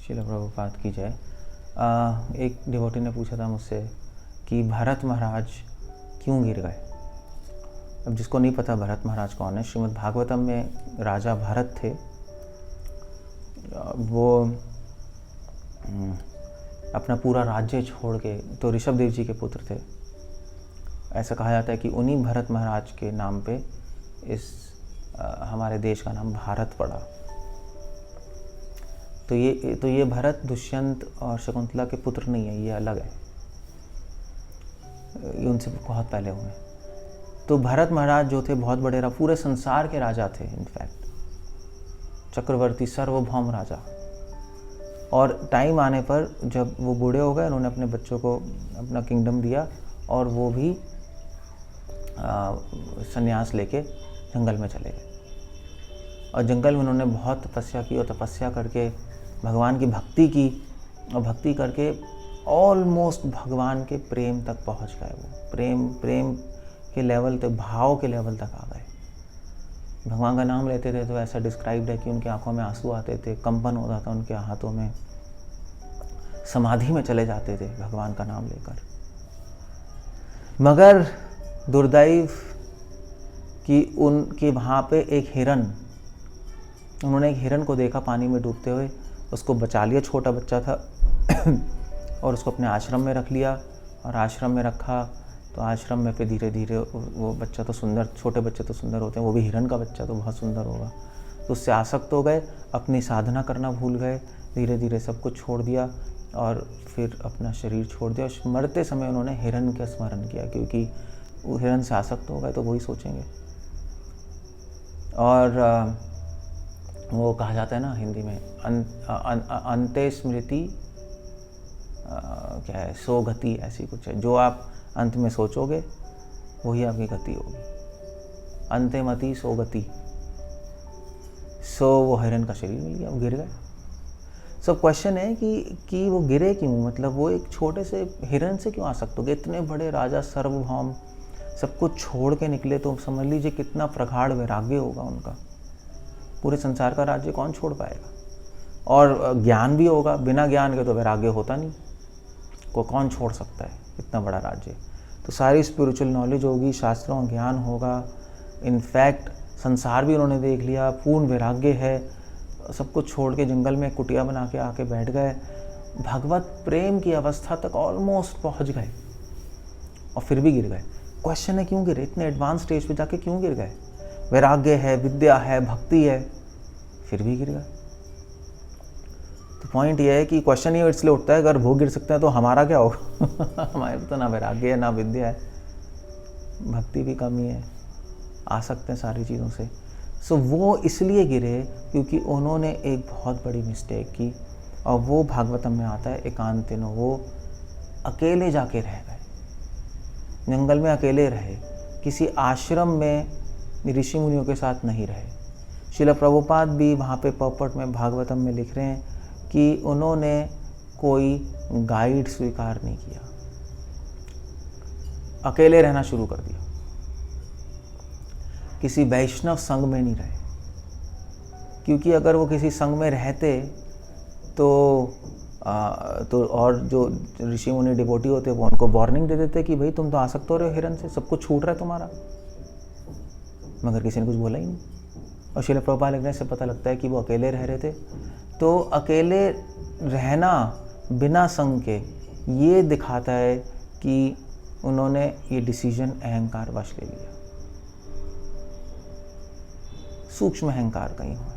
श्रील प्रभुपाद की जय। एक डिवोटी ने पूछा था मुझसे कि भरत महाराज क्यों गिर गए। अब जिसको नहीं पता भरत महाराज कौन है, श्रीमद् भागवतम में राजा भरत थे। वो अपना पूरा राज्य छोड़ के, तो ऋषभ देव जी के पुत्र थे। ऐसा कहा जाता है कि उन्हीं भरत महाराज के नाम पे इस हमारे देश का नाम भारत पड़ा। तो ये भरत दुष्यंत और शकुंतला के पुत्र नहीं है, ये अलग है, ये उनसे बहुत पहले हुए। तो भरत महाराज जो थे बहुत बड़े पूरे संसार के राजा थे, इनफैक्ट चक्रवर्ती सार्वभौम राजा। और टाइम आने पर जब वो बूढ़े हो गए, उन्होंने अपने बच्चों को अपना किंगडम दिया और वो भी संन्यास लेके जंगल में चले गए। और जंगल में उन्होंने बहुत तपस्या की और तपस्या करके भगवान की भक्ति की और भक्ति करके ऑलमोस्ट भगवान के प्रेम तक पहुंच गए। वो प्रेम के लेवल तक, भाव के लेवल तक आ गए। भगवान का नाम लेते थे तो ऐसा डिस्क्राइब्ड है कि उनकी आंखों में आंसू आते थे, कंपन होता था उनके हाथों में, समाधि में चले जाते थे भगवान का नाम लेकर। मगर दुर्दैव कि उनके वहाँ पे उन्होंने एक हिरन को देखा पानी में डूबते हुए, उसको बचा लिया, छोटा बच्चा था और उसको अपने आश्रम में रख लिया। और आश्रम में रखा तो आश्रम में फिर धीरे धीरे वो बच्चा तो सुंदर, छोटे बच्चे तो सुंदर होते हैं, वो भी हिरन का बच्चा तो बहुत सुंदर होगा, तो उससे आसक्त हो गए, अपनी साधना करना भूल गए, धीरे धीरे सब कुछ छोड़ दिया और फिर अपना शरीर छोड़ दिया। और मरते समय उन्होंने हिरन का स्मरण किया, क्योंकि वो हिरन से आसक्त हो गए तो वही सोचेंगे। और वो कहा जाता है ना हिंदी में, अंते स्मृति क्या है, सो गति, ऐसी कुछ है। जो आप अंत में सोचोगे वही आपकी गति होगी। अंते मति सो गति। सो वो हिरन का शरीर मिल गया, वो गिर गए। सब क्वेश्चन है कि वो गिरे क्यों, मतलब वो एक छोटे से हिरन से क्यों आसक्त हो गए। इतने बड़े राजा सार्वभौम सब कुछ छोड़ के निकले, तो समझ लीजिए कितना प्रगाढ़ वैराग्य होगा उनका। पूरे संसार का राज्य कौन छोड़ पाएगा। और ज्ञान भी होगा, बिना ज्ञान के तो वैराग्य होता नहीं, को कौन छोड़ सकता है इतना बड़ा राज्य। तो सारी स्पिरिचुअल नॉलेज होगी, शास्त्रों का ज्ञान होगा, इनफैक्ट संसार भी उन्होंने देख लिया, पूर्ण वैराग्य है। सब कुछ छोड़ के जंगल में कुटिया बना के आके बैठ गए, भगवत प्रेम की अवस्था तक ऑलमोस्ट पहुंच गए और फिर भी गिर गए। क्वेश्चन है क्यों गिरे, इतने एडवांस स्टेज पे जाके क्यों गिर गए। वैराग्य है, विद्या है, भक्ति है, फिर भी गिर गए। तो पॉइंट ये है कि क्वेश्चन ये इसलिए उठता है, अगर वो गिर सकते हैं तो हमारा क्या होगा। हमारे तो ना वैराग्य है, ना विद्या है, भक्ति भी कमी है, आ सकते हैं सारी चीज़ों से। सो वो इसलिए गिरे क्योंकि उन्होंने एक बहुत बड़ी मिस्टेक की, और वो भागवतम में आता है, एकांतिनो, वो अकेले जाके रह गए, जंगल में अकेले रहे, किसी आश्रम में ऋषि मुनियों के साथ नहीं रहे। श्रील प्रभुपाद भी वहाँ पे पर्पट में भागवतम में लिख रहे हैं कि उन्होंने कोई गाइड स्वीकार नहीं किया, अकेले रहना शुरू कर दिया, किसी वैष्णव संघ में नहीं रहे। क्योंकि अगर वो किसी संघ में रहते तो और जो ऋषि मुनि डिवोटी होते वो उनको वार्निंग दे देते कि भाई तुम तो आसक्त हो रहे हो हिरन से, सब कुछ छूट रहा है तुम्हारा। मगर किसी ने कुछ बोला ही नहीं। और श्रील प्रभुपाद लिखने से पता लगता है कि वो अकेले रह रहे थे। तो अकेले रहना बिना संग के, ये दिखाता है कि उन्होंने ये डिसीजन अहंकार वश ले लिया, सूक्ष्म अहंकार कहीं हुआ,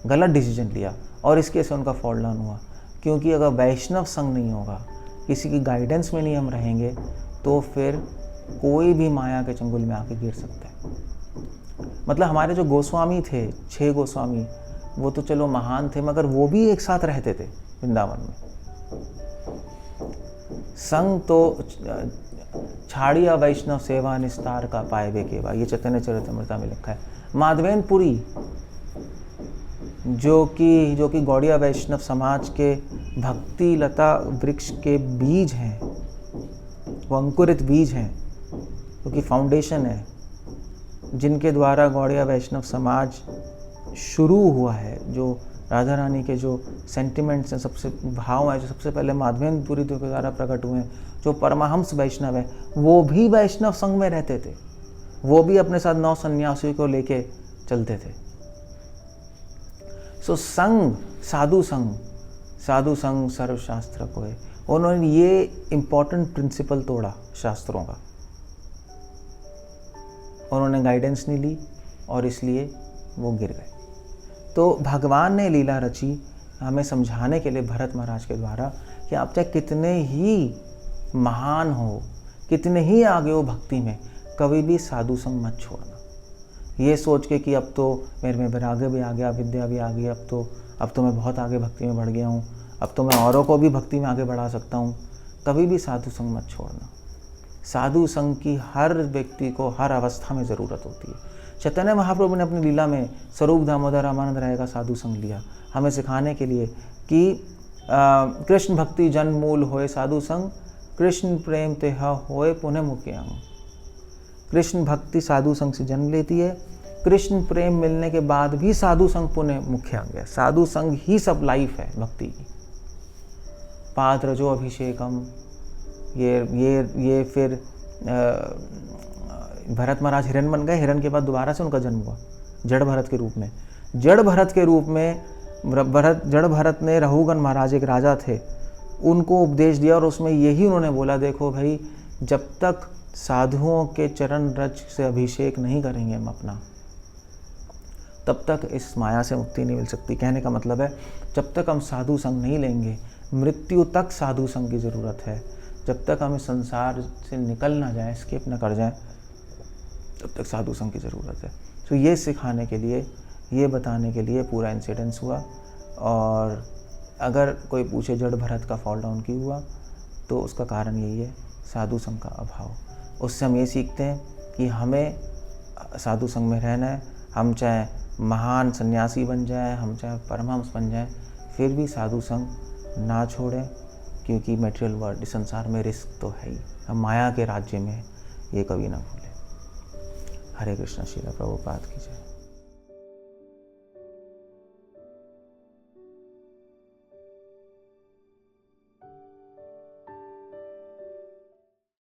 गलत डिसीजन लिया, और इसके से उनका फॉल डाउन हुआ। क्योंकि अगर वैष्णव संग नहीं होगा, किसी की गाइडेंस में नहीं हम रहेंगे, तो फिर कोई भी माया के चंगुल में आके गिर सकता है। मतलब हमारे जो गोस्वामी थे, 6 गोस्वामी, वो तो चलो महान थे, मगर वो भी एक साथ रहते थे वृंदावन में। संग तो छाड़िया वैष्णव सेवा निस्तार का पाए केवा, ये चैतन्य चरितमृता में लिखा है। माधवेन पुरी जो कि गौड़िया वैष्णव समाज के भक्ति लता वृक्ष के बीज हैं, वो अंकुरित बीज हैं, क्योंकि फाउंडेशन है, जिनके द्वारा गौड़िया वैष्णव समाज शुरू हुआ है, जो राधा रानी के जो सेंटिमेंट्स हैं, सबसे भाव हैं, जो सबसे पहले माधवेंद्रपुरी के द्वारा प्रकट हुए हैं, जो परमहंस वैष्णव है, वो भी वैष्णव संघ में रहते थे, वो भी अपने साथ 9 सन्यासियों को लेके चलते थे। सो संघ, साधु संघ सर्वशास्त्र को है। उन्होंने ये इंपॉर्टेंट प्रिंसिपल तोड़ा शास्त्रों का, उन्होंने गाइडेंस नहीं ली और इसलिए वो गिर गए। तो भगवान ने लीला रची हमें समझाने के लिए भरत महाराज के द्वारा कि आप चाहे कितने ही महान हो, कितने ही आगे हो भक्ति में, कभी भी साधु संग मत छोड़ना। ये सोच के कि अब तो मेरे में वैराग्य भी आ गया, विद्या भी आ गई, अब तो मैं बहुत आगे भक्ति में बढ़ गया हूँ, अब तो मैं औरों को भी भक्ति में आगे बढ़ा सकता हूँ, कभी भी साधु संग मत छोड़ना। साधु संग की हर व्यक्ति को हर अवस्था में ज़रूरत होती है। चैतन्य महाप्रभु ने अपनी लीला में स्वरूप दामोदर रामानंद राय का साधु संग लिया, हमें सिखाने के लिए कि कृष्ण भक्ति जन मूल होए साधु संग, कृष्ण प्रेम तेह होए पुनः मुख्य अंग। कृष्ण भक्ति साधु संग से जन्म लेती है, कृष्ण प्रेम मिलने के बाद भी साधु संग पुनः मुख्य अंग है। साधु संग ही सब लाइफ है भक्ति की। पात्रजो अभिषेकम, ये फिर भरत महाराज हिरण बन गए, हिरण के बाद दोबारा से उनका जन्म हुआ जड़ भरत के रूप में। जड़ भरत के रूप में जड़ भरत ने रघुगण महाराज एक राजा थे, उनको उपदेश दिया और उसमें यही उन्होंने बोला, देखो भाई, जब तक साधुओं के चरण रज से अभिषेक नहीं करेंगे हम अपना, तब तक इस माया से मुक्ति नहीं मिल सकती। कहने का मतलब है, जब तक हम साधु संग नहीं लेंगे, मृत्यु तक साधु संग की ज़रूरत है। जब तक हम इस संसार से निकल ना जाए, स्किप ना कर जाए, तब तक साधु संग की ज़रूरत है। तो ये सिखाने के लिए, ये बताने के लिए पूरा इंसिडेंस हुआ। और अगर कोई पूछे जड़ भरत का फॉल डाउन क्यों हुआ, तो उसका कारण यही है, साधु संग का अभाव। उससे हम ये सीखते हैं कि हमें साधु संग में रहना है। हम चाहे महान सन्यासी बन जाएं, हम चाहे परमहंस बन जाएं, फिर भी साधु संग ना छोड़ें, क्योंकि मटेरियल वर्ल्ड, इस संसार में रिस्क तो है ही। हम माया के राज्य में, ये कभी ना भूलें। हरे कृष्ण। श्रील प्रभुपाद की जय।